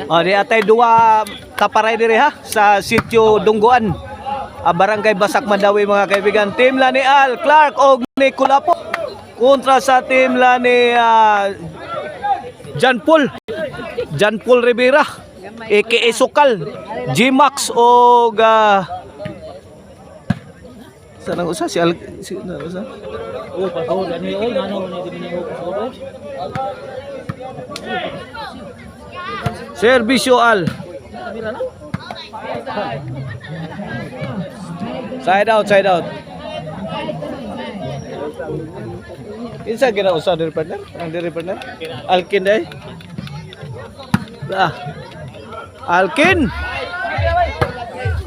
O, di atay duwa taparay diri ha sa sitio Dungguan. Barangay Basak Madawi mga kaibigan. Team la ni Al Clark o ni Kulapo kontra sa team la ni John Paul Rivera aka Sukal, G-Max o sanang usa si Al si usa. Servisyo Al. Side out. Isa gina usa diri partner? Ang diri partner? Alkin day. Alkin.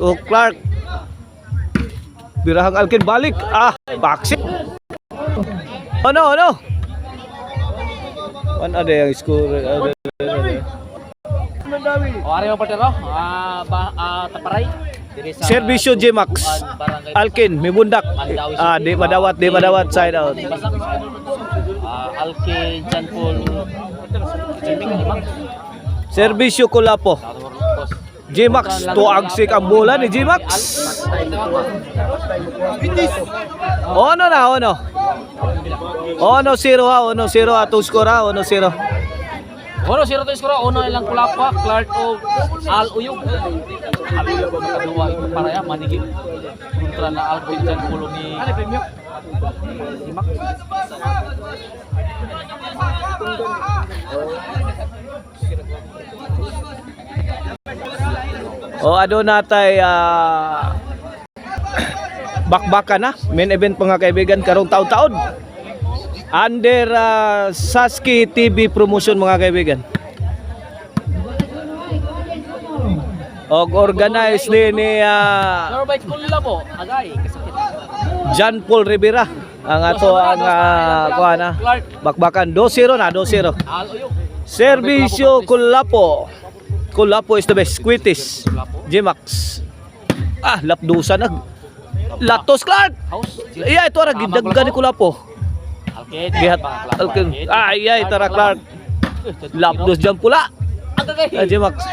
O Clark. Birahang Alkin balik. Baksit. Ano? Ano ada yang score? Ari mo partner taparay. Servisyo G-Max. Alkin, may bundak. Di madawat side out. Alkin, John Paul. Servisyo Kulapo. G-Max, tuagsik ang bola ni G-Max. Ono. Ono 0 atong score ha, 1-0. 1-0 to skora, uno ilang Kulapo, Clark o Al Uyog. Al Uyog ang makadua ito para ya manigit kontra na Alkin John Paul ni Simak. Ado natay bakbakan na main event mga kaibigan karong taon-taon under Saski TV promotion mga kaibigan. Og organize ni Norbert Kulapo, agay kasakit. John Paul Rivera ang ato ang kuana bakbakan 2-0 na 2-0. Al Uyog. Servisyo Kulapo is the best. Quitis G-Max. Lapdusa nag Latos Clark. Iya ito ra gidaggan ni Kulapo. Alkin. Iya ito ra Clark. Lapdos jam pula. G-Max.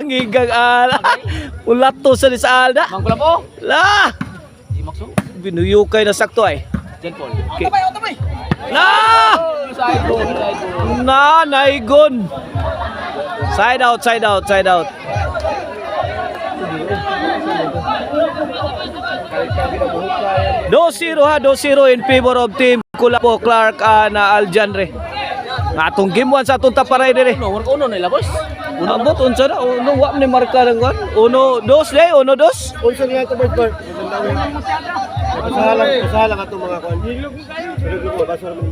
Ngigang Ulatos sa Alda. Mang Kulapo. La. G-Max. Binuyukay na sakto ay. John Paul. Otabay. Naigon. Side out. 2-0 ha, 2-0 in favor of team Kulapo Clark na Aljanre. Atong game 1 sa atong taparay dire. Uno na ila boss. Abot unsa na uno wa ni marka lang wan. 1-2 lay 1-2. Unsa niya ito boy? Pasahalang ato mga kuan.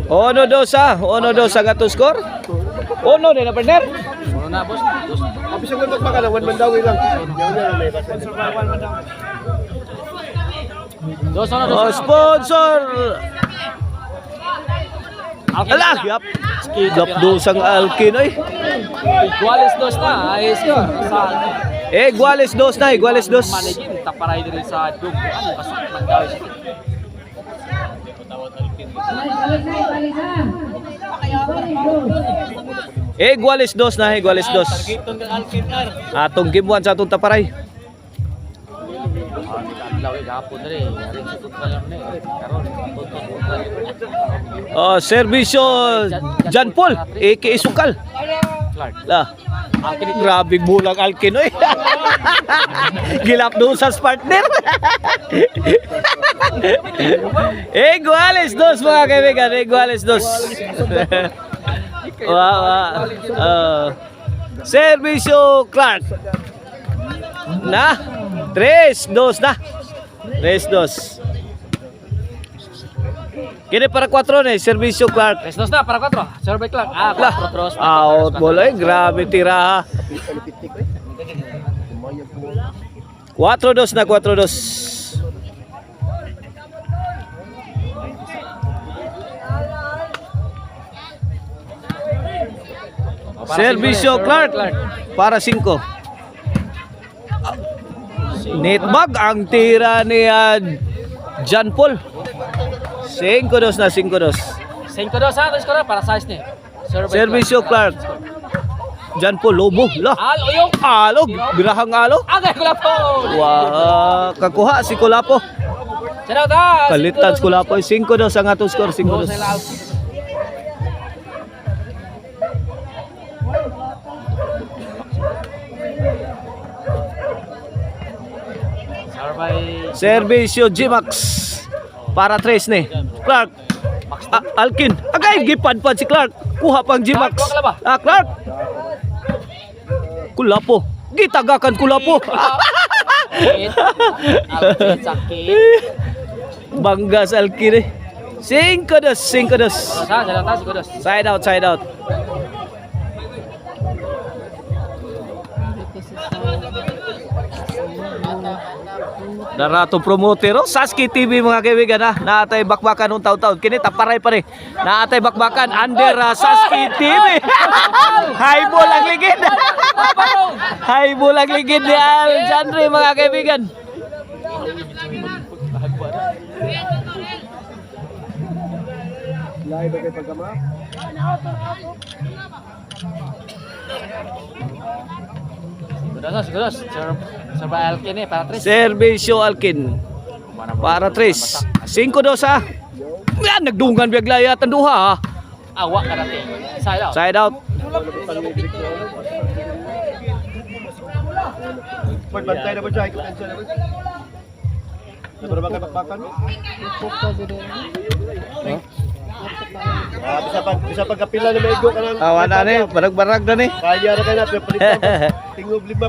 1-2 ha, 1-2 sa gato score. Uno din na partner. Uno na boss. Abis ang magpaka lang, 1 mandawi lang. Yan na may basa. Sponsor. Ala, yap. Dosang Alkin oy. Iguales dos na, ayos ka. Iguales dos. Manigin, taparay din sa dug. Ano, basak mandawi siya. Iguales dos. Atong game 1 sa atong taparay. Servisyo John Paul aka Sukal. Grabe bulang Alkin oy. Gilap doon sa partner. Iguales dos mga kaibigan, Iguales dos. Servisyo Clark. 3-2 na. 3-2. Kini para 4 na servisyo Clark. 3-2 na para 4. Serve Clark. 4-2. Out bola grabe tira. 4-2 na 4-2. Servisyo Clark para 5. Netbag ang tira ni John Paul. 5-2 na 5-2. 5-2 ha, para size ni. Servisyo Clark. Jan Paul Lobo. Lah. Al Uyog. Alog. Birahang alog. Agay Kulapo. Wah, kakuha si Kulapo. Shout out ha. Kalitan si Kulapo. 5-2 ang atong score. 5-2. Servisyo G-Max. Para 3 ni. Clark. Alkin. Agay, gipadpad si Clark. Kuha pang G-Max. Clark. Kulapo. Gitagakan Kulapo. Alkin sakit. Bangga sa Alkin eh. 5-2. 5-2. Side out, side out. Narato promotero Saski TV mga kaibigan ha. Naatay bakbakan ng taon-taon. Kini taparay pa rin. Naatay bakbakan under Saski TV. Highball ang ligid. Highball ang ligid ni Al Jandre mga kaibigan. Live kay pagkama. Seguros. Serba Alkin eh, para 3. Servisyo Alkin. Para 3. 5-2 ha. Yan, nagdungan biyag layat ang duha ha. Awak ka natin. Side out. Side out. Pagbantay na ba siya? Ikaw na ba? Nabarang kay bakbakan? Bisa pagkapila na maigo ka ng... Awan na ni, barag-barag na ni. Kaya na kayo na, pero palitan mo. Tingob 5 po.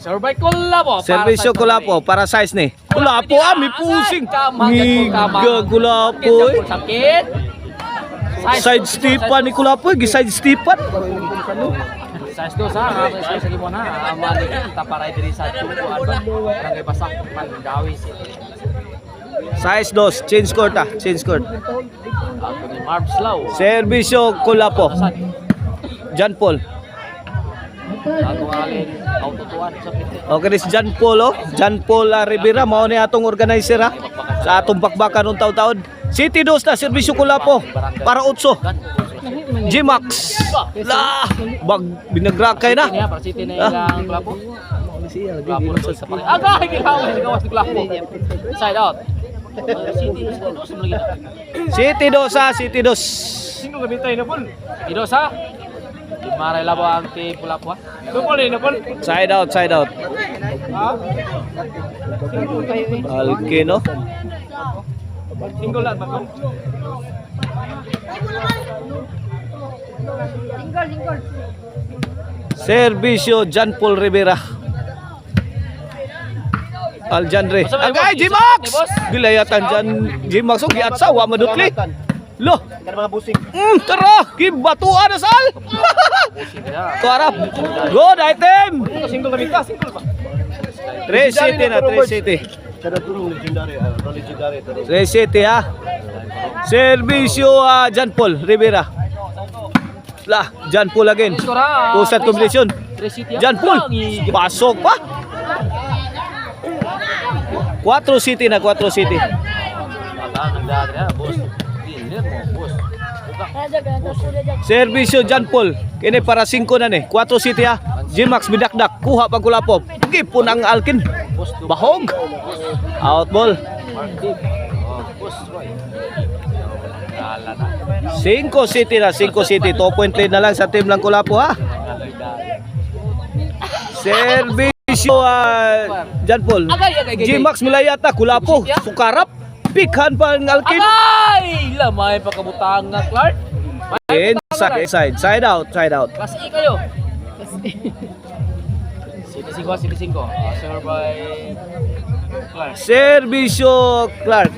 Serba Kulapo. Servisyo Kulapo para size ni. Kulapo may pusing. Miga Kulapo eh. Sakit. Side stepan ni Kulapo, side stepan. Size 2 sa size limo na. Amali kita para diri sa tubo barangay Basak Mandawi City. Size 2, change court ah, change court. Ako ni Marv Slow. Servisyo Kulapo. Jan Paul. Ako alin auto-tuan sa piti. Okay, this Jan Paul oh. Jan Paul Rivera mao ni atong organizer ha. Sa atong bakbakan ng taon-taon. City 2 na Servisyo Kulapo para 8. G-Max. Lah, binagrakay na. Para City na ilang Kulapo. Kulapo sa pare. Agay gilaw ni gawas ni Kulapo. Side out. City 2 sa City 2. Sino gamitay na po? Ido sa Maray labo ang ti Kulapo. Dupol na po. Side out, side out. Alkino. Single lang ba po? Servisyo Jan Paul Rivera. Aljandre. Agay G-Max. Gilayatan Jan G-Max og giatsawa madutli. Lo. Kan mga busing. Tara, gibatuan na sal. Tuara. Good item. Single gamita, single ba? 3 City na, 3 City. Kada turong legendary, legendary. 3 City ha. Servisyo Jan Paul Rivera. Lah, Jan Paul again. Pusat combination. Jan Paul. Pasok pa. 4 City na, 4 City. Servisyo Jan Paul. Kini para 5 na ni. 4 City ha. G-Max bidakdak. Kuha pang Kulapo. Gipon ang Alkin. Bahog. Out ball. 5 City na, 5 City. 2.3 na lang sa team lang Kulapo ha. Servisyo Jan Paul. G-Max milayata Kulapo. Sukarap. Pikhan pa ang Alkin. Ay! Lamay pagkabutang nga Clark. Side. Side out. Side out. Class E kayo. City 5. Sir by Clark. Servisyo Clark.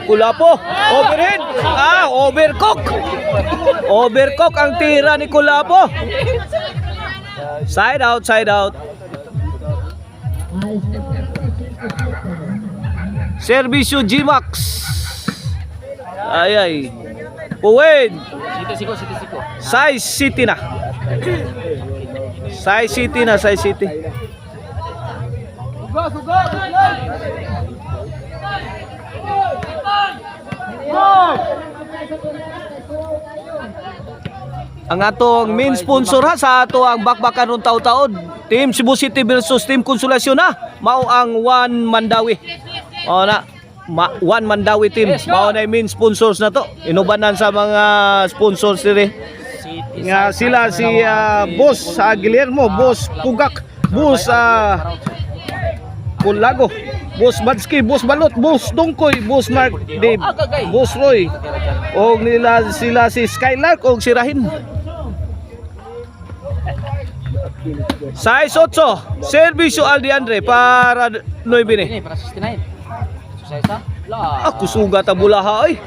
Kulapo. Overhead. Overcook. Overcook ang tira ni Kulapo. Side out. Side out. Servisyo G-Max. Ay. Puwed. City 5. Size City na. Size City na. Size City. ang atong main sponsor ha sa ato ang bakbakan rong taon-taon. Team Cebu City versus Team Consolacion ha. Mao ang One Mandawi. O na, One Mandawi team. Mao na yung main sponsors na to. Inubanan sa mga sponsors dire. Nga sila si Boss Guillermo, Boss Pugak, Boss Pulago, Boss Badsky, Boss Balot, Boss Dongkoy, Boss Mark Dave, Boss Roy. O nila sila si Skylark o si Rahin. Size 8, Servisyo Aldi Andre para 9 ni. Ini para 69. Susaysa. La. Ako sugat ang bulaha ay.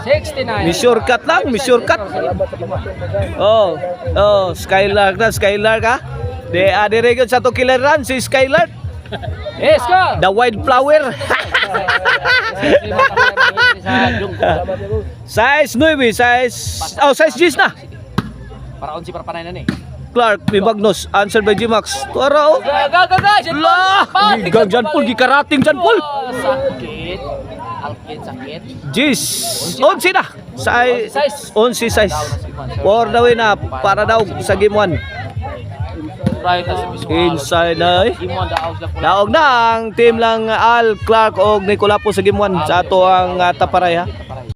69. May shortcut lang, may shortcut. Oh, Skylark na, Skylark ha. De adiregon sa to killer run si Skylark. Yes ka. The wildflower. Size 9, size 10 na. Para 11 para panay na ni. Clark Mibagnos, answer by G-Max. Tuara oh. Gaga. La! Gigang dyan Paul, gikarating dyan Paul. Sakit. Alkin sakit. Jis, 11 na. Size 11 size. For the win na para daw sa game 1. Right as Inside na eh. Imon daog lang pula. Daog na ang team lang Al, Clark o Nicolapo sa game 1 sa ato ang Taparay ha.